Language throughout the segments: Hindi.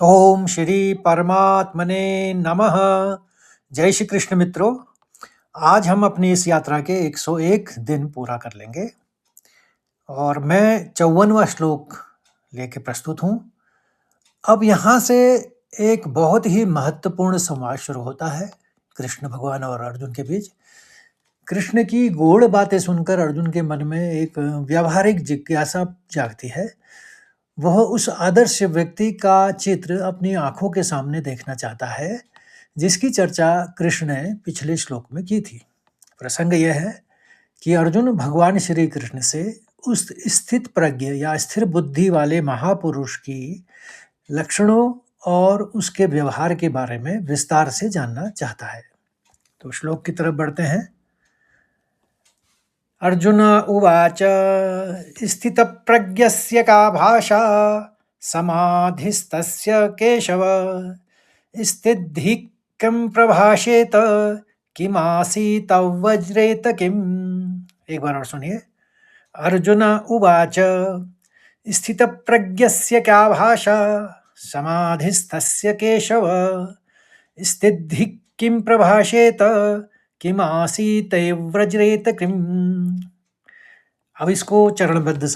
ओम श्री परमात्मने नमः। जय श्री कृष्ण मित्रों। आज हम अपनी इस यात्रा के 101 दिन पूरा कर लेंगे और मैं 54वां श्लोक लेके प्रस्तुत हूँ। अब यहाँ से एक बहुत ही महत्वपूर्ण संवाद शुरू होता है कृष्ण भगवान और अर्जुन के बीच। कृष्ण की गूढ़ बातें सुनकर अर्जुन के मन में एक व्यावहारिक जिज्ञासा जागती है। वह उस आदर्श व्यक्ति का चित्र अपनी आंखों के सामने देखना चाहता है जिसकी चर्चा कृष्ण ने पिछले श्लोक में की थी। प्रसंग यह है कि अर्जुन भगवान श्री कृष्ण से उस स्थित प्रज्ञ या स्थिर बुद्धि वाले महापुरुष की लक्षणों और उसके व्यवहार के बारे में विस्तार से जानना चाहता है। तो श्लोक की तरफ बढ़ते हैं। अर्जुन उवाच स्थितप्रज्ञस्य का भाषा समाधिस्तस्य केशव स्थितिः किं प्रभाषेत किमासीत वज्रेत किम। एक बार और सुनिए। अर्जुन उवाच स्थितप्रज्ञस्य क्या भाषा समाधिस्तस्य केशव स्थितिः किं प्रभाषेत किमासीत व्रज्रेत किम। अब इसको चरणबद्ध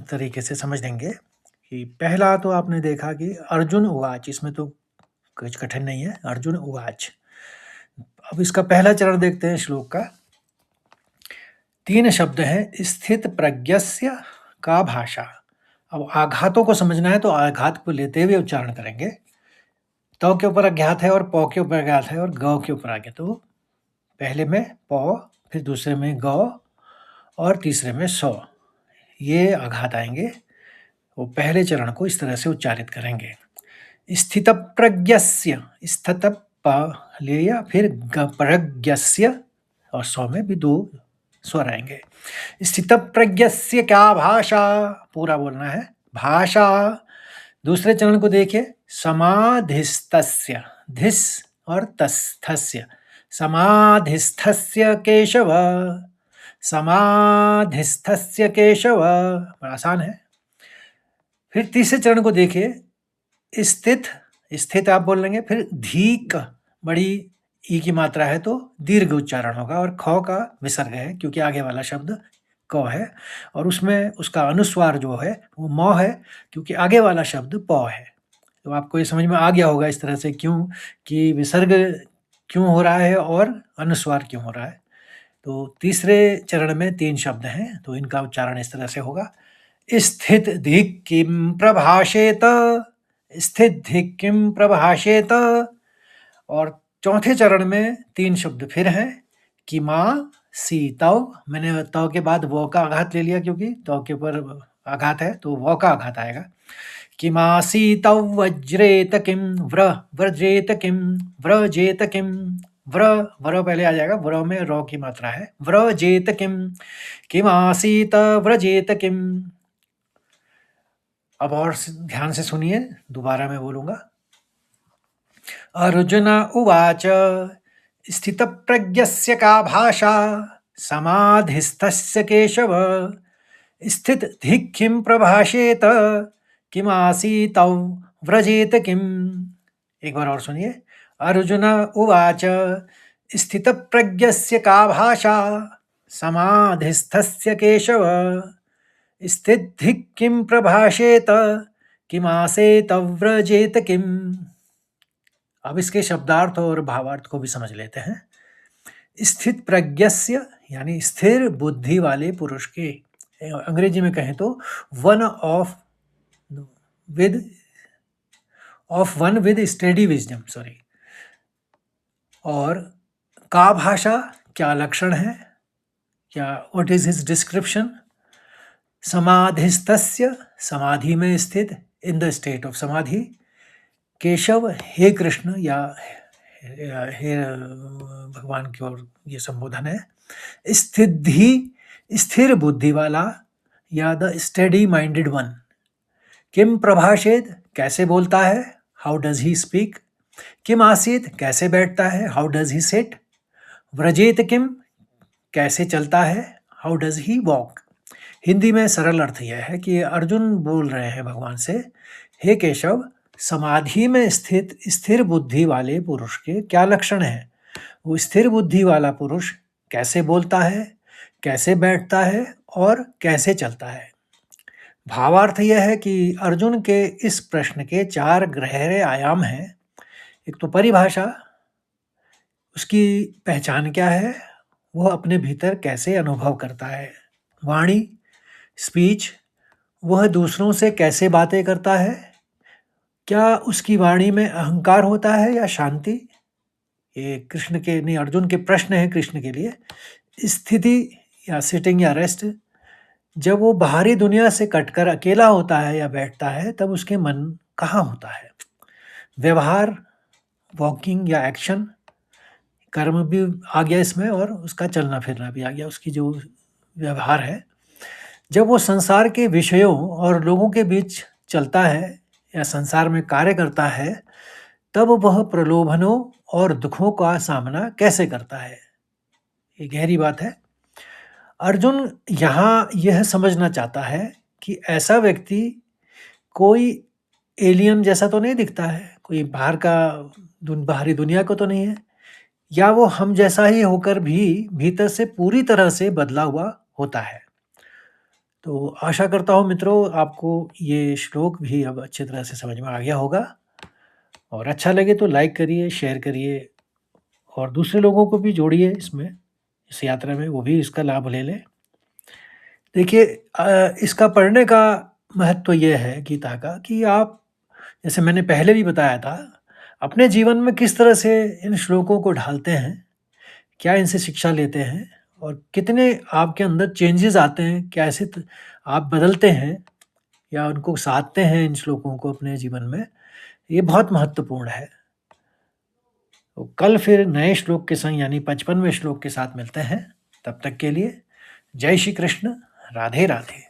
तरीके से समझ लेंगे कि पहला तो आपने देखा कि अर्जुन उवाच, इसमें तो कुछ कठिन नहीं है। अर्जुन उवाच। अब इसका पहला चरण देखते हैं श्लोक का। 3 शब्द हैं। स्थित प्रज्ञस्य का भाषा। अब आघातों को समझना है तो आघात को लेते हुए उच्चारण करेंगे। तो के ऊपर अज्ञात है और पौ के ऊपर अज्ञात है और गौ के ऊपर आगे। तो पहले में पौ, फिर दूसरे में गौ और तीसरे में सौ, ये आघात आएंगे। वो पहले चरण को इस तरह से उच्चारित करेंगे। स्थित प्रज्ञस्य, स्थित प लिया, फिर प्रज्ञस्य और सौ में भी 2 स्वर आएंगे। स्थित प्रज्ञस्य क्या भाषा, पूरा बोलना है। भाषा। दूसरे चरण को देखिए। समाधिस्तस्य, धिस और तस्थस्य, समाधिस्थस्य केशव, समाधिस्थस्य केशव, आसान है। फिर तीसरे चरण को देखिए। स्थित, स्थित आप बोल लेंगे। फिर धीक, बड़ी ई की मात्रा है तो दीर्घ उच्चारण होगा और ख का विसर्ग है क्योंकि आगे वाला शब्द क है और उसमें उसका अनुस्वार जो है वो म है क्योंकि आगे वाला शब्द प है। तो आपको ये समझ में आ गया होगा इस तरह से क्यों कि विसर्ग क्यों हो रहा है और अनुस्वार क्यों हो रहा है। तो तीसरे चरण में 3 शब्द हैं तो इनका उच्चारण इस तरह से होगा। स्थित धिक् किं प्रभाषेत, स्थित धिक् किं प्रभाषेत। और चौथे चरण में 3 शब्द फिर हैं। किमा सी तव, मैंने तव के बाद वो का आघात ले लिया क्योंकि तव के ऊपर आघात है तो वो का आघात आएगा। किमासी तव वज्रेत किम, व्रजेत किम, व्रजेत किम, व्र पहले आ जाएगा। व्र में रौ की मात्रा है। व्रजेत किम, किमासीत व्रजेत किम। अब और ध्यान से सुनिए, दोबारा मैं बोलूंगा। अर्जुन उवाच स्थितप्रज्ञस्य का भाषा समाधिस्थस्य केशव स्थितधिक् किं प्रभाषेत किमासीत व्रजेत किम। एक बार और सुनिए। अर्जुन उवाच स्थितप्रज्ञस्य का भाषा समाधिस्थस्य केशव स्थितधिक् किं प्रभाषेत किमासीत व्रजेत किम। अब इसके शब्दार्थ और भावार्थ को भी समझ लेते हैं। स्थित प्रज्ञस्य यानी स्थिर बुद्धि वाले पुरुष के, अंग्रेजी में कहें तो one with steady wisdom, sorry. और का भाषा, क्या लक्षण है, क्या व्हाट इज हिज डिस्क्रिप्शन। समाधिस्तस्य, समाधि में स्थित, इन द स्टेट ऑफ समाधि। केशव, हे कृष्ण या हे भगवान की ओर ये संबोधन है। स्थिति, स्थिर बुद्धि वाला या द स्टडी माइंडेड वन। किम प्रभाषेत, कैसे बोलता है, हाउ डज ही स्पीक। किम आसीत, कैसे बैठता है, हाउ डज ही सिट। व्रजेत किम, कैसे चलता है, how does he walk. Hindi में सरल अर्थ यह है कि अर्जुन बोल रहे हैं भगवान से, हे केशव समाधि में स्थित स्थिर बुद्धि वाले पुरुष के क्या लक्षण हैं? वो स्थिर बुद्धि वाला पुरुष कैसे बोलता है, कैसे बैठता है और कैसे चलता है? भावार्थ यह है कि अर्जुन के इस प्रश्न के 4 गहरे आयाम हैं। एक तो परिभाषा, उसकी पहचान क्या है? वह अपने भीतर कैसे अनुभव करता है? वाणी, स्पीच, वह दूसरों से कैसे बातें करता है? क्या उसकी वाणी में अहंकार होता है या शांति? ये कृष्ण के नहीं, अर्जुन के प्रश्न हैं कृष्ण के लिए। स्थिति या सिटिंग या रेस्ट, जब वो बाहरी दुनिया से कटकर अकेला होता है या बैठता है तब उसके मन कहाँ होता है? व्यवहार, वॉकिंग या एक्शन, कर्म भी आ गया इसमें और उसका चलना फिरना भी आ गया, उसकी जो व्यवहार है। जब वो संसार के विषयों और लोगों के बीच चलता है या संसार में कार्य करता है तब वह प्रलोभनों और दुखों का सामना कैसे करता है? ये गहरी बात है। अर्जुन यहाँ यह समझना चाहता है कि ऐसा व्यक्ति कोई एलियन जैसा तो नहीं दिखता है, कोई बाहरी दुनिया को तो नहीं है, या वो हम जैसा ही होकर भी भीतर से पूरी तरह से बदला हुआ होता है। तो आशा करता हूँ मित्रों आपको ये श्लोक भी अब अच्छी तरह से समझ में आ गया होगा, और अच्छा लगे तो लाइक करिए, शेयर करिए और दूसरे लोगों को भी जोड़िए इसमें, इस यात्रा में, वो भी इसका लाभ ले लें। देखिए इसका पढ़ने का महत्व ये है गीता का कि आप, जैसे मैंने पहले भी बताया था, अपने जीवन में किस तरह से इन श्लोकों को ढालते हैं, क्या इनसे शिक्षा लेते हैं और कितने आपके अंदर चेंजेस आते हैं, कैसे आप बदलते हैं या उनको साधते हैं इन श्लोकों को अपने जीवन में, ये बहुत महत्वपूर्ण है। तो कल फिर नए श्लोक के संग यानी 55वें श्लोक के साथ मिलते हैं। तब तक के लिए जय श्री कृष्ण, राधे राधे।